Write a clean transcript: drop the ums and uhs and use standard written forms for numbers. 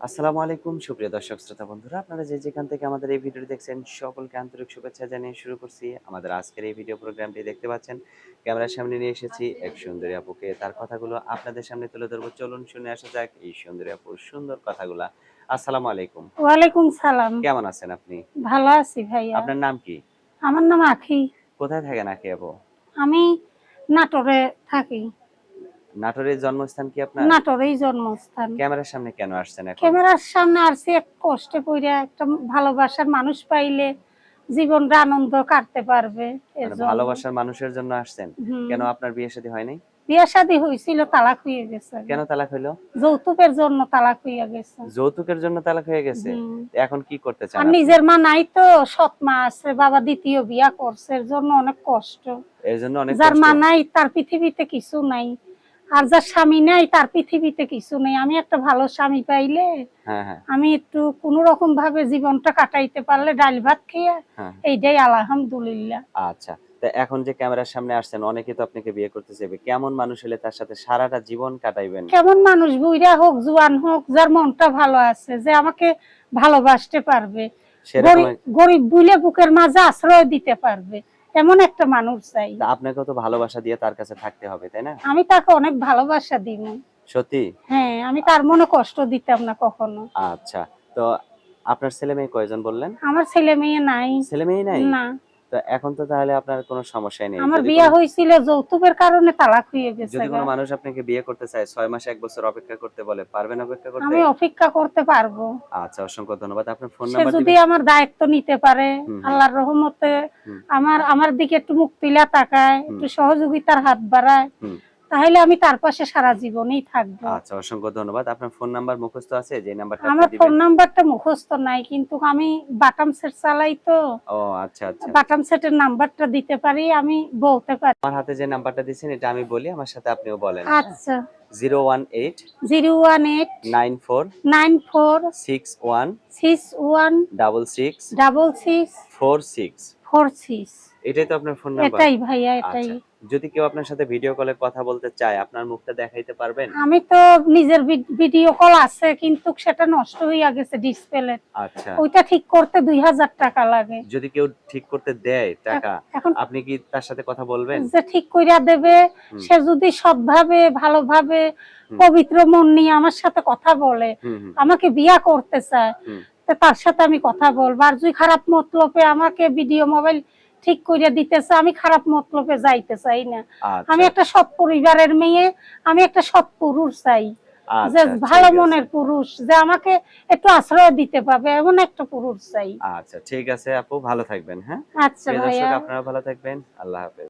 আসসালামু আলাইকুম সুপ্রিয় দর্শক শ্রোতা বন্ধুরা, আপনারা যে যেখান থেকে আমাদের এই ভিডিওটি দেখছেন সকলকে আন্তরিক শুভেচ্ছা জানিয়ে শুরু করছি আমাদের আজকের এই ভিডিও প্রোগ্রামটি। দেখতে পাচ্ছেন ক্যামেরার সামনে নিয়ে এসেছি এক সুন্দরী আপুকে, তার কথাগুলো আপনাদের সামনে তুলে ধরবো। চলুন শুনে আসা যাক এই সুন্দরী আপুর সুন্দর কথাগুলা। আসসালামু আলাইকুম। ওয়ালাইকুম সালাম। কেমন আছেন আপনি? ভালো আছি ভাইয়া। আপনার নাম কি? আমার নাম আখি। কোথায় থাকেন আখি আপু? আমি নাটোরে থাকি। নাটোরের জন্মস্থান কি আপনার? নাটোরেই জন্মস্থান। ক্যামেরার সামনে কেন আসছেন এখন? ক্যামেরার সামনে আসছি এক কষ্টে পইরা, একটা ভালোবাসার মানুষ পাইলে জীবনটা আনন্দ কাটতে পারবে এর মানে জন্য। ভালোবাসার মানুষের জন্য আসছেন? হুম। কেন আপনার বিয়ে শাদী হয় নাই? বিয়ে শাদী হয়েছিল, তালাক হয়ে গেছে। কেন তালাক হইলো? যৌতুকের জন্য তালাক হয়ে গেছে। যৌতুকের জন্য তালাক হয়ে গেছে? হুম। এখন কি করতে চান আর আপনি? নিজের মা নাই তো, সৎ মা আছে, বাবা দ্বিতীয় বিয়া করছে, এর জন্য অনেক কষ্ট। এর জন্য অনেক যার কষ্ট? মা নাই তার পৃথিবীতে কিছু নাই, আর যার স্বামী নাই তার পৃথিবীতে কিছু নেই। আমি একটা ভালো স্বামী পাইলে হ্যাঁ, হ্যাঁ, আমি একটু কোনো রকম ভাবে জীবনটা কাটাইতে পারলে, ডাল ভাত খেয়ে, হ্যাঁ। এইটাই আলহামদুলিল্লাহ। আচ্ছা। তো এখন যে ক্যামেরার সামনে আসছেন, অনেকে তো আপনাকে বিয়ে করতে চাইবে। কেমন মানুষ হলে তার সাথে সারাটা জীবন কাটাইবেন? কেমন মানুষ, বুইড়া হোক জোয়ান হোক, যার মনটা ভালো আছে, যে আমাকে ভালোবাসতে পারবে, সেরকম গরিব বুইলে বুকের মাঝে আশ্রয় দিতে পারবে, এমন একটা মানুষ চাই। তা আপনাকেও তো ভালোবাসা দিয়ে তার কাছে থাকতে হবে, তাই না? আমি তাকে অনেক ভালোবাসা দিব। সত্যি? হ্যাঁ, আমি তার মনে কষ্ট দিতাম না কখনো। আচ্ছা। তো আপনার ছেলে-মেয়ে কয়জন বললেন? আমার ছেলে মেয়ে নাই। ছেলে-মেয়ে নাই? না, তো এখন তো তাহলে আপনার কোনো সমস্যাই নেই। আমার যদি বিয়া কোনো হয়েছিল যৌতুকের কারণে, তালাক হয়ে গেছে যদি গা। কোনো মানুষ আপনাকে বিয়ে করতে চায়, ৬ মাস ১ বছর অপেক্ষা করতে বলে, পারবেন অপেক্ষা করতে? আমি অপেক্ষা করতে পারবো। আচ্ছা, অসংখ্য ধন্যবাদ। আপনার ফোন সে নাম্বার যদি দিবেন? আমার দায়িত্ব নিতে পারে, হুম, হুম, আল্লাহর রহমতে হুম, আমার দিকে একটু মুখ তুলে তাকায়, হুম, একটু সহযোগিতার হাত বাড়ায়, হুম। তাহলে আমি তার পাশে সারা জীবনই থাকবো। আচ্ছা, অসংখ্য ধন্যবাদ। আপনার ফোন নাম্বার মুখস্থ আছে যে নাম্বারটা আপনি আমার ফোন দিবেন? নাম্বারটা মুখস্থ নাই, কিন্তু আমি বাটাম সেট চালাই তো, ও আচ্ছা, আচ্ছা, আচ্ছা। বাটাম সেটের নাম্বারটা দিতে পারি, আমি বলতে পারি। আমার হাতে যে নাম্বারটা দিছেন এটা আমি বলি, আমার সাথে আপনিও বলেন, হ্যাঁ? আচ্ছা। 018 018 94 94 61 61 66 66 46 46। এটাই তো আপনার ফোন নাম্বার? এটাই ভাইয়া, এটাই। আচ্ছা। যদি কেউ আপনার সাথে ভিডিও কলে কথা বলতে চায়, আপনার মুখটা দেখাইতে পারবেন? আমি তো নিজের ভিডিও কল আছে, কিন্তু সেটা নষ্ট হইয়া গেছে ডিসপ্লে। আচ্ছা। ওইটা ঠিক করতে 2000 টাকা লাগে। যদি কেউ ঠিক করতে দেয় টাকা, এখন আপনি কি তার সাথে কথা বলবেন? যে ঠিক কইরা দেবে, হুম, সে যদি সৎভাবে ভালোভাবে হুম, পবিত্র মন নিয়ে আমার সাথে কথা বলে, হুম, হুম, আমাকে বিয়া করতে চায়, হুম। তো তার সাথে আমি কথা বলবো। আর যদি খারাপ মতলবে আমাকে ভিডিও মোবাইল ঠিক করে দিতেছে, আমি খারাপ মতলবে যাইতে চাই না। আমি আচ্ছা, একটা সৎ পরিবারের মেয়ে, আমি একটা সৎ পুরুষ চাই, যে আচ্ছা, ভালো ঠিক আছে। মনের পুরুষ, যে আমাকে একটু আশ্রয় দিতে পারবে, এমন একটা পুরুষ চাই। আচ্ছা, ঠিক আছে আপু, ভালো থাকবেন, হ্যাঁ? আচ্ছা প্রিয় দর্শক ভাইয়া। আপনারা ভালো থাকবেন। আল্লাহ হাফেজ।